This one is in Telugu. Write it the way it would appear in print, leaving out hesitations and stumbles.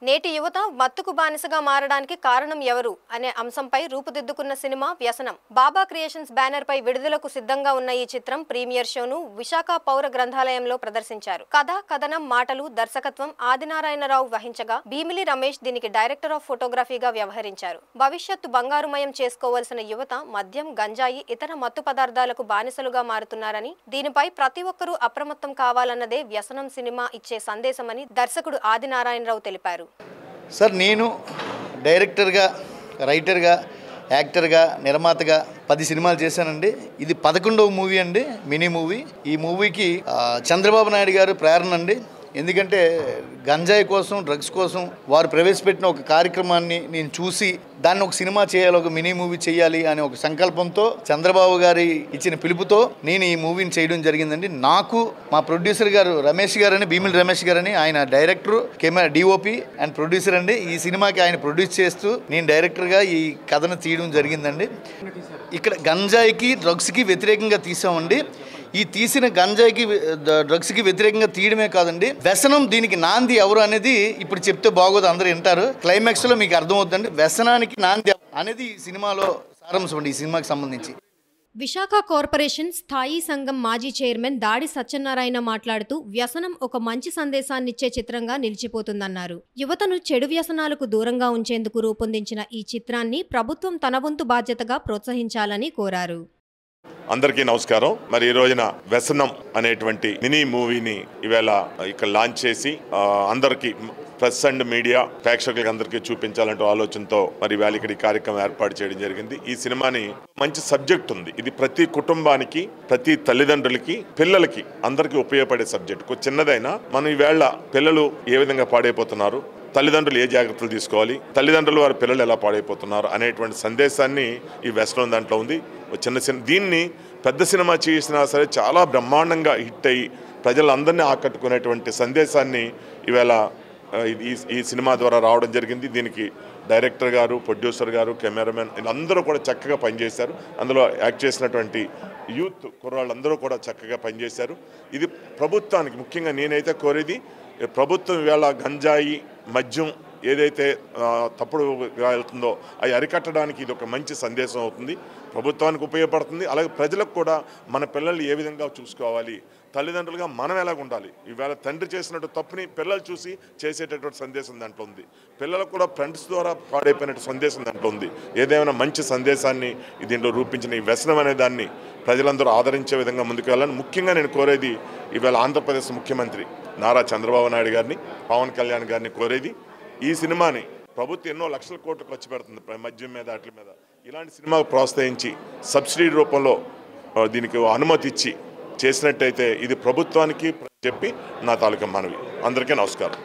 నేటి యువత మత్తుకు బానిసగా మారడానికి కారణం ఎవరు అనే అంశంపై రూపుదిద్దుకున్న సినిమా వ్యసనం. బాబా క్రియేషన్స్ బ్యానర్ పై విడుదలకు సిద్ధంగా ఉన్న ఈ చిత్రం ప్రీమియర్ షోను విశాఖ పౌర గ్రంథాలయంలో ప్రదర్శించారు. కథ, కథనం, మాటలు, దర్శకత్వం ఆదినారాయణరావు వహించగా భీమిలి రమేష్ దీనికి డైరెక్టర్ ఆఫ్ ఫోటోగ్రఫీగా వ్యవహరించారు. భవిష్యత్తు బంగారుమయం చేసుకోవాల్సిన యువత మద్యం, గంజాయి, ఇతర మత్తు పదార్థాలకు బానిసలుగా మారుతున్నారని, దీనిపై ప్రతి ఒక్కరూ అప్రమత్తం కావాలన్నదే వ్యసనం సినిమా ఇచ్చే సందేశమని దర్శకుడు ఆదినారాయణరావు తెలిపారు. సార్, నేను డైరెక్టర్గా, రైటర్గా, యాక్టర్గా, నిర్మాతగా 10 సినిమాలు చేశానండి. ఇది 11వ మూవీ అండి, మినీ మూవీ. ఈ మూవీకి చంద్రబాబు నాయుడు గారు ప్రేరణ అండి. ఎందుకంటే గంజాయి కోసం, డ్రగ్స్ కోసం వారు ప్రవేశపెట్టిన ఒక కార్యక్రమాన్ని నేను చూసి దాన్ని ఒక సినిమా చేయాలి, ఒక మినీ మూవీ చేయాలి అనే ఒక సంకల్పంతో చంద్రబాబు గారి ఇచ్చిన పిలుపుతో నేను ఈ మూవీని చేయడం జరిగిందండి. నాకు మా ప్రొడ్యూసర్ గారు రమేష్ గారని, భీమిలి రమేష్ గారని, ఆయన director, camera DOP and producer అండి. ఈ సినిమాకి ఆయన ప్రొడ్యూస్ చేస్తూ నేను డైరెక్టర్గా ఈ కథను తీయడం జరిగిందండి. ఇక్కడ గంజాయికి, డ్రగ్స్కి వ్యతిరేకంగా తీసామండి. ఈ తీసిన గంజాయికి, డ్రగ్స్కి వ్యతిరేకంగా తీయడమే కాదండి, వ్యసనం దీనికి నాంది ఎవరు అనేది ఇప్పుడు చెప్తే బాగోదు, అందరూ వింటారు. క్లైమాక్స్లో మీకు అర్థమవుతుందండి వ్యసనానికి నాంది అనేది ఈ సినిమాలో సారాంశం అండి. ఈ సినిమాకి సంబంధించి విశాఖ కార్పొరేషన్ స్థాయి సంఘం మాజీ చైర్మన్ దాడి సత్యనారాయణ మాట్లాడుతూ వ్యసనం ఒక మంచి సందేశాన్నిచ్చే చిత్రంగా నిలిచిపోతుందన్నారు. యువతను చెడు వ్యసనాలకు దూరంగా ఉంచేందుకు రూపొందించిన ఈ చిత్రాన్ని ప్రభుత్వం తన వంతు బాధ్యతగా ప్రోత్సహించాలని కోరారు. అందరికీ నమస్కారం. మరి ఈ రోజున వ్యసనం అనేటువంటి మినీ మూవీని ఈవేళ ఇక్కడ లాంచ్ చేసి అందరికీ, ప్రెస్ అండ్ మీడియా ప్రేక్షకులకి అందరికీ చూపించాలంటూ ఆలోచనతో మరి ఇవాళ ఇక్కడ ఈ కార్యక్రమం ఏర్పాటు చేయడం జరిగింది. ఈ సినిమాని మంచి సబ్జెక్ట్ ఉంది. ఇది ప్రతి కుటుంబానికి, ప్రతి తల్లిదండ్రులకి, పిల్లలకి అందరికీ ఉపయోగపడే సబ్జెక్ట్. చిన్నదైనా మనం ఈవేళ పిల్లలు ఏ విధంగా పాడైపోతున్నారు, తల్లిదండ్రులు ఏ జాగ్రత్తలు తీసుకోవాలి, తల్లిదండ్రులు వారి పిల్లలు ఎలా పాడైపోతున్నారు అనేటువంటి సందేశాన్ని ఈ వ్యసనం దాంట్లో ఉంది. దీన్ని పెద్ద సినిమా చేసినా సరే చాలా బ్రహ్మాండంగా హిట్ అయ్యి ప్రజలందరినీ ఆకట్టుకునేటువంటి సందేశాన్ని ఈవేళ ఈ సినిమా ద్వారా రావడం జరిగింది. దీనికి డైరెక్టర్ గారు, ప్రొడ్యూసర్ గారు, కెమెరామెన్ వీళ్ళందరూ కూడా చక్కగా పనిచేశారు. అందులో యాక్ట్ చేసినటువంటి యూత్ కుర్రాళ్ళందరూ కూడా చక్కగా పనిచేశారు. ఇది ప్రభుత్వానికి, ముఖ్యంగా నేనైతే కోరేది, ప్రభుత్వం ఇవాళ గంజాయి, మద్యం ఏదైతే తప్పుడు వెళ్తుందో అవి అరికట్టడానికి ఇది ఒక మంచి సందేశం అవుతుంది. ప్రభుత్వానికి ఉపయోగపడుతుంది. అలాగే ప్రజలకు కూడా మన పిల్లల్ని ఏ విధంగా చూసుకోవాలి, తల్లిదండ్రులుగా మనం ఎలాగ ఉండాలి, ఈవేళ తండ్రి చేసినట్టు తప్పుని పిల్లలు చూసి చేసేటటువంటి సందేశం దాంట్లో ఉంది. పిల్లలకు కూడా ఫ్రెండ్స్ ద్వారా పాడైపోయినట్టు సందేశం దాంట్లో ఉంది. ఏదేమైనా మంచి సందేశాన్ని దీంట్లో రూపించిన ఈ వ్యసనం అనే దాన్ని ప్రజలందరూ ఆదరించే విధంగా ముందుకు వెళ్ళాలని ముఖ్యంగా నేను కోరేది ఈవేళ ఆంధ్రప్రదేశ్ ముఖ్యమంత్రి నారా చంద్రబాబు నాయుడు గారిని, పవన్ కళ్యాణ్ గారిని కోరేది, ఈ సినిమాని ప్రభుత్వం ఎన్నో లక్షల కోట్లు ఖర్చు పెడుతుంది మద్యం మీద, వాటి మీద. ఇలాంటి సినిమాకు ప్రోత్సహించి సబ్సిడీ రూపంలో దీనికి అనుమతి ఇచ్చి చేసినట్టయితే ఇది ప్రభుత్వానికి చెప్పి నా తాలూకా మనవి. అందరికీ నమస్కారం.